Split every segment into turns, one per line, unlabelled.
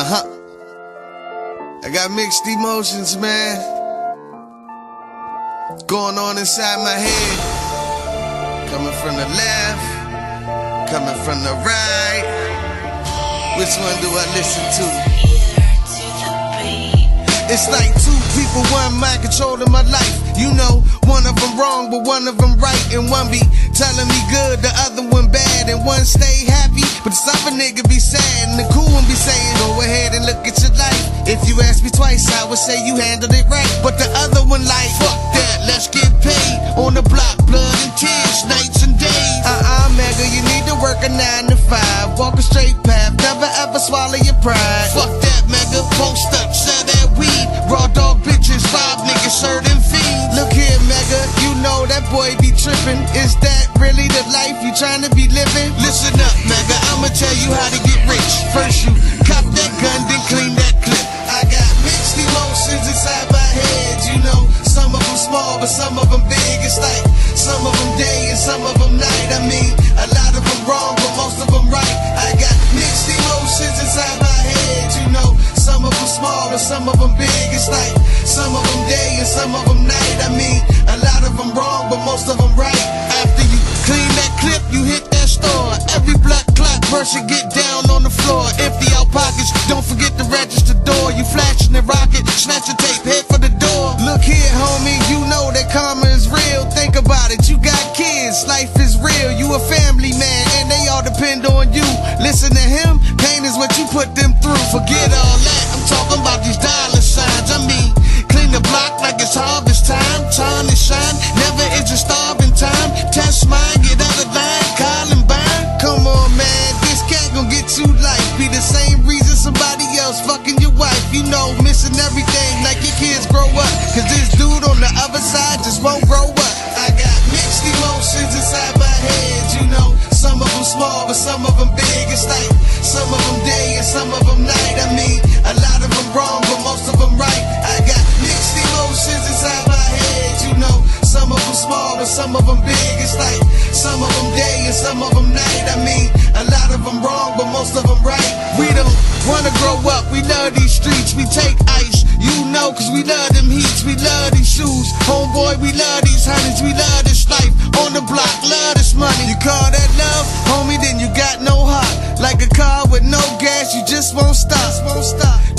I got mixed emotions, man, going on inside my head. Coming from the left, coming from the right. Which one do I listen to? It's like two people, one mind controlling my life. You know, one of them wrong, but one of them right. And one be telling me good, the other one bad. And one stay happy, but this other nigga be sad. And the cool one be saying, go ahead and look at your life. If you ask me twice, I would say you handled it right. But the other one like, fuck that, let's get paid. On the block, blood and tears, nights and days. Mega, you need to work a 9 to 5. Walk a straight path, never ever swallow your pride. Fuck that, mega, post up, sell that weed. Raw dog bitches, rob niggas, certain fiends. Look here, mega, you know that boy be trippin'. Is that really the life you tryna be living? Listen up, mega, I'ma tell you how to get rich. First you cop that gun, then clean that clip. I got mixed emotions inside my head, you know. Some of them small, but some of them big. It's like some of them day and some of them night. I mean, a lot of them wrong, but most of them right. I got mixed emotions inside my head, you know. Some of them small, but some of them big. It's like some of them day and some of them night. I mean, a lot of them wrong, but most of them right. After you clean that clip, you hit that store. Every blood clot person get down on the floor. Empty out pockets, don't forget to register door. You flashing the rocket, snatch a tape, head for the door. Look here, homie, you know that karma is real. Think about it, you got kids, life is real. You a family man, and they all depend on you. Listen to him, pain is what you put them through. Forget all that, I'm talking about these dollar signs. I mean, clean the block like it's harvest time. Time to shine, never is a starving time. Test mine, get out of line, call and bind. Come on, man, this cat gon' get you life. Be the same reason somebody else fucking your wife. You know, missing everything like your kids grow up. Cause this dude on the other side just won't grow up. I got mixed emotions inside my head, you know. Some of them small, but some of them big. It's like some of them day and some of them night. I mean, a lot of them wrong, but most of them right. I got mixed emotions inside my head, you know. Some of them small, but some of them big. It's like some of them day and some of them night. I mean, a lot of them wrong, but most of them right. We don't wanna grow up, we love these streets. We take ice, you know, cause we love them heats. We love these shoes, homeboy, we love these honeys. We love this life, on the block, love this money. You call that love, homie, then you got no heart. Like a car with no gas, you just won't stop.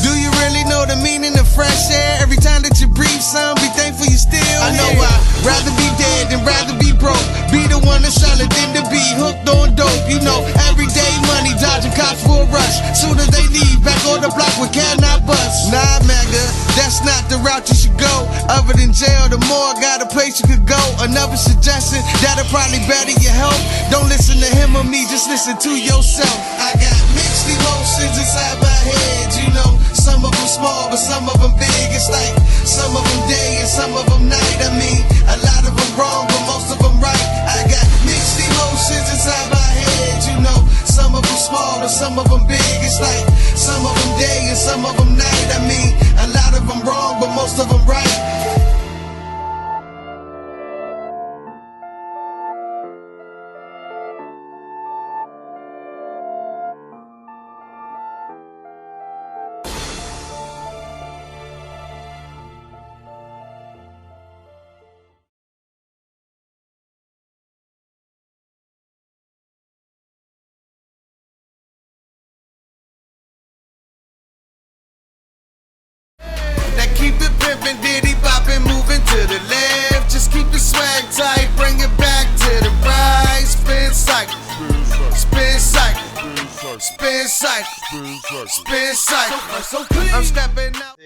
Do you really know the meaning of fresh air? Every time that you breathe some, be thankful you still I know I'd rather be dead than rather be broke. Be the one to sell it than to be hooked on dope. You know, everyday money, dodging cops for a rush. Soon as they leave, back on the block with cannot bust. Nah, mega, that's not the route you should go. Other than jail, the more got a place you could go. Another suggestion, that'll probably better your health. Don't listen to him or me, just listen to yourself. I got mixed emotions inside my head, you know. Some of them small, but some of them big. It's like some of them day and some of them night. I mean, a lot of them wrong, but most of them right. I got mixed emotions inside my head, you know. Some of them small, but some of them big. It's like some of them day and some of them night. I mean, a lot of them wrong, but most of them right. Keep it pimpin', diddy boppin', moving to the left. Just keep the swag tight, bring it back to the right. SpinCycle, SpinCycle, SpinCycle, SpinCycle. I'm stepping out.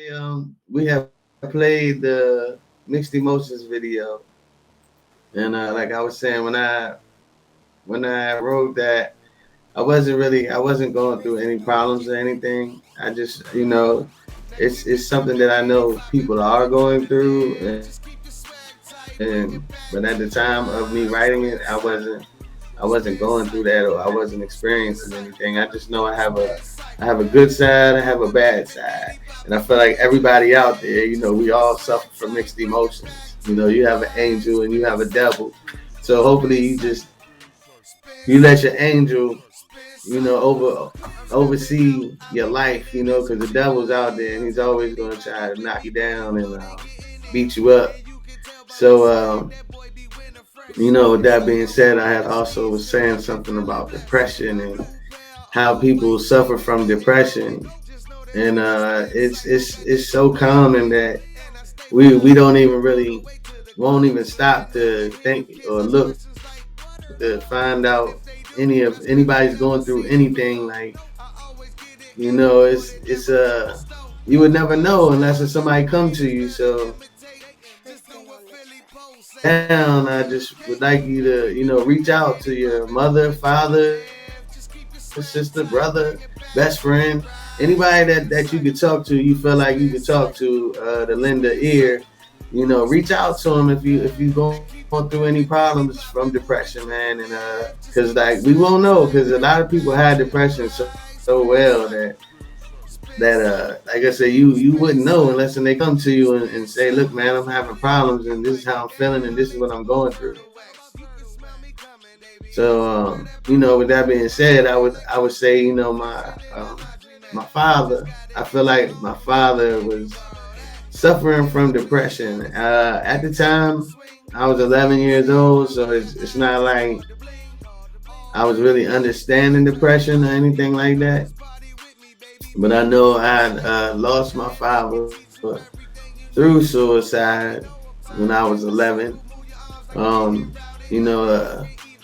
We have played the Mixed Emotions video, and like I was saying, when I wrote that, I wasn't going through any problems or anything. I just, you know. It's something that I know people are going through, but at the time of me writing it, I wasn't going through that, or I wasn't experiencing anything. I just know I have a good side, I have a bad side, and I feel like everybody out there, you know, we all suffer from mixed emotions. You know, you have an angel and you have a devil, so hopefully you let your angel
oversee your life, because the devil's out there and he's always going to try to knock you down and beat you up. So, with that being said, I had also was saying something about depression and how people suffer from depression, and it's so common that we don't even really won't even stop to think or look to find out anybody's going through anything. Like, it's you would never know unless it's somebody come to you. So down, I just would like you to reach out to your mother, father, sister, brother, best friend, anybody that you could talk to. You feel like you could talk to lend an ear. Reach out to them if you going through any problems from depression, man. And because like we won't know, because a lot of people had depression so well that like I said, you wouldn't know unless they come to you and say, look, man, I'm having problems and this is how I'm feeling and this is what I'm going through. So with that being said, I would say, my father, I feel like my father was suffering from depression. At the time, I was 11 years old, so it's not like I was really understanding depression or anything like that. But I know I had lost my father through suicide when I was 11.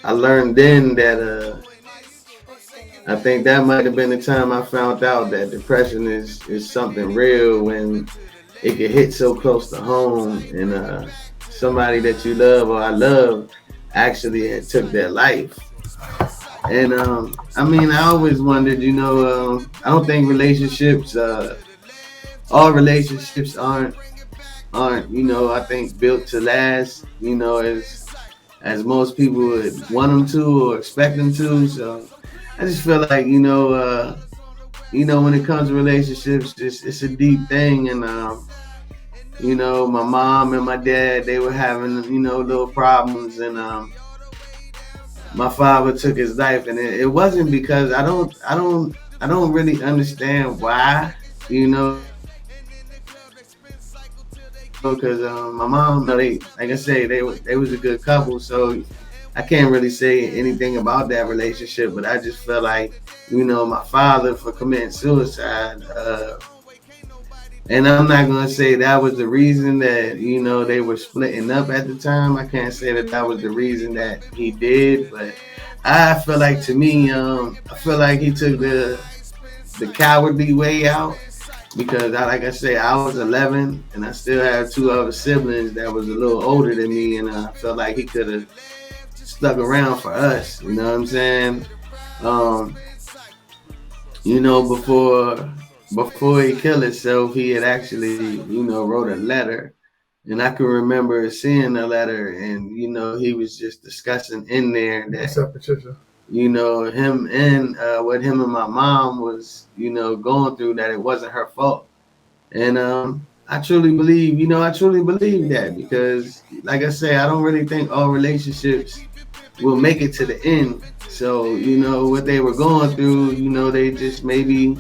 I learned then that I think that might have been the time I found out that depression is something real when it can hit so close to home, and somebody that you love or I love actually had took their life. And I always wondered, I don't think relationships, all relationships aren't, I think built to last, as most people would want them to or expect them to. So I just feel like, when it comes to relationships, it's a deep thing. And, my mom and my dad, they were having, little problems, and my father took his life, and it wasn't because I don't really understand why, because my mom, they like I say, they was a good couple, so I can't really say anything about that relationship. But I just felt like, my father for committing suicide, and I'm not gonna say that was the reason that they were splitting up at the time. I can't say that was the reason that he did, but I feel like, to me, I feel like he took the cowardly way out, because like I say, I was 11 and I still have two other siblings that was a little older than me, and I felt like he could have stuck around for us. You know what I'm saying? Before he killed himself, he had actually, wrote a letter. And I can remember seeing the letter, and, he was just discussing in there that,
what's up, Patricia?
Him and what him and my mom was, going through, that it wasn't her fault. And I truly believe that, because, like I say, I don't really think all relationships will make it to the end. So, what they were going through, they just maybe,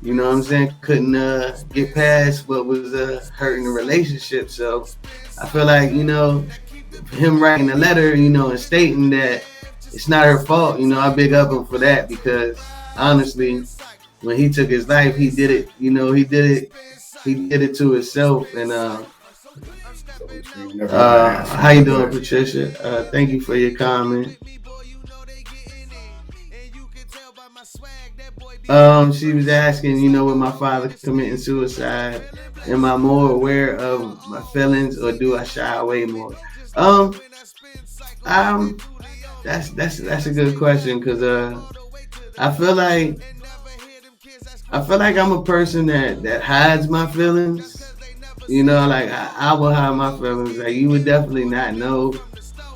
what I'm saying, couldn't get past what was hurting the relationship. So I feel like, him writing a letter, and stating that it's not her fault, I big up him for that, because honestly, when he took his life, he did it, he did it to himself. And how you doing, Patricia? Thank you for your comment. She was asking, with my father committing suicide, am I more aware of my feelings, or do I shy away more? That's a good question, because I feel like I'm a person that hides my feelings. Like I will hide my feelings. Like, you would definitely not know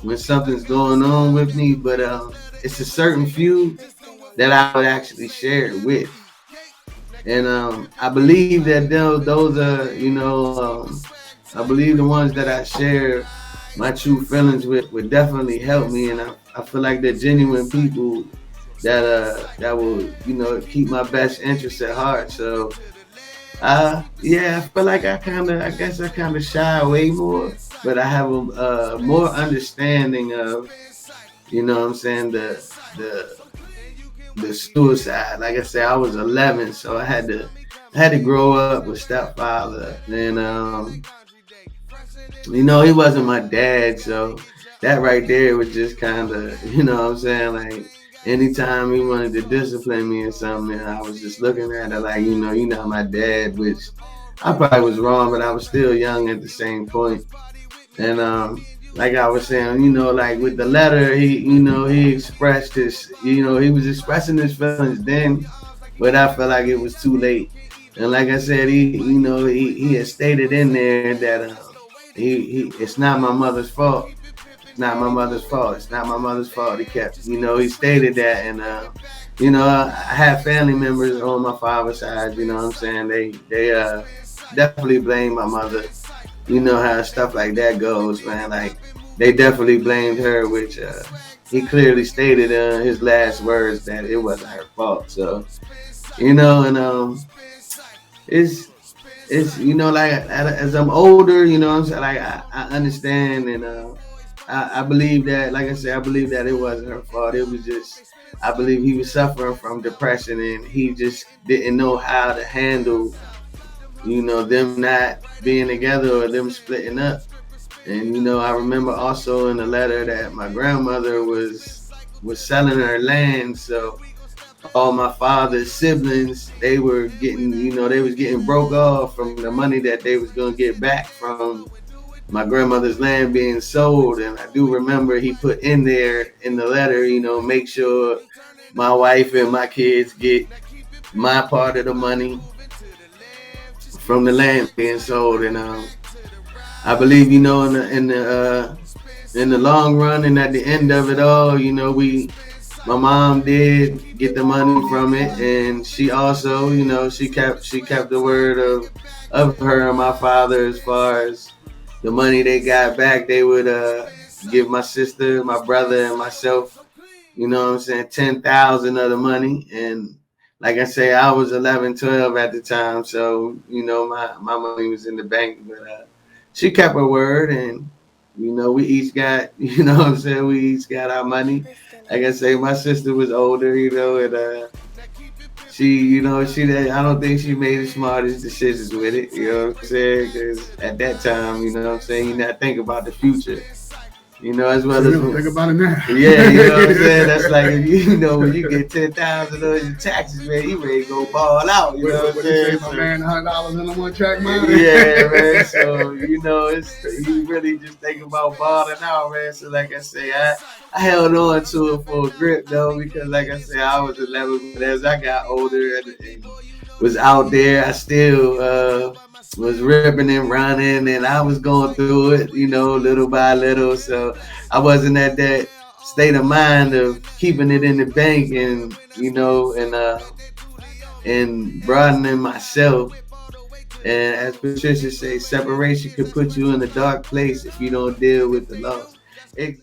when something's going on with me, but it's a certain few that I would actually share it with. And I believe that those are, I believe the ones that I share my true feelings with would definitely help me. And I feel like they're genuine people that will, keep my best interests at heart. So yeah, I feel like I guess I kind of shy away more, but I have a more understanding of, what I'm saying, the the suicide. Like I said, I was 11, so I had to grow up with stepfather, and he wasn't my dad, so that right there was just kind of, what I'm saying, like anytime he wanted to discipline me or something, I was just looking at it like, you're not my dad, which I probably was wrong, but I was still young at the same point. And like I was saying, like with the letter, he expressed his, he was expressing his feelings then, but I felt like it was too late. And like I said, he had stated in there that it's not my mother's fault. It's not my mother's fault. It's not my mother's fault. He kept, he stated that, and I have family members on my father's side. You know what I'm saying? They definitely blame my mother. You know how stuff like that goes, man. Like they definitely blamed her, which he clearly stated in his last words that it wasn't her fault. So and it's like as I'm older, what I'm saying, like I understand, and I believe that, like I said, I believe that it wasn't her fault. It was just, I believe he was suffering from depression, and he just didn't know how to handle, them not being together or them splitting up. And I remember also in the letter that my grandmother was selling her land, so all my father's siblings, they were getting, they was getting broke off from the money that they was gonna get back from my grandmother's land being sold. And I do remember he put in there in the letter, make sure my wife and my kids get my part of the money from the land being sold. And I believe, in the long run and at the end of it all, my mom did get the money from it, and she also, she kept the word of her and my father as far as the money they got back. They would give my sister, my brother, and myself, what I'm saying, 10,000 of the money. And like I say, I was 11, 12 at the time, so my money was in the bank, but she kept her word, and we each got, what I'm saying, we each got our money. Like I say, my sister was older, and she, I don't think she made the smartest decisions with it, you know what I'm saying? Because at that time, what I'm saying, you not think about the future. As well as
think about it now.
Yeah, you know what I'm saying. That's like when you get 10,000 on your taxes, man, you ready to go ball out. You know what I'm saying?
My man, $100 in a one-track mind.
Yeah, man. So it's you really just think about balling out, man. So like I say, I held on to it for a grip though, because like I said, I was 11, but as I got older and was out there, I still was ripping and running, and I was going through it, little by little. So I wasn't at that state of mind of keeping it in the bank, and and broadening myself. And as Patricia says, separation could put you in a dark place if you don't deal with the loss.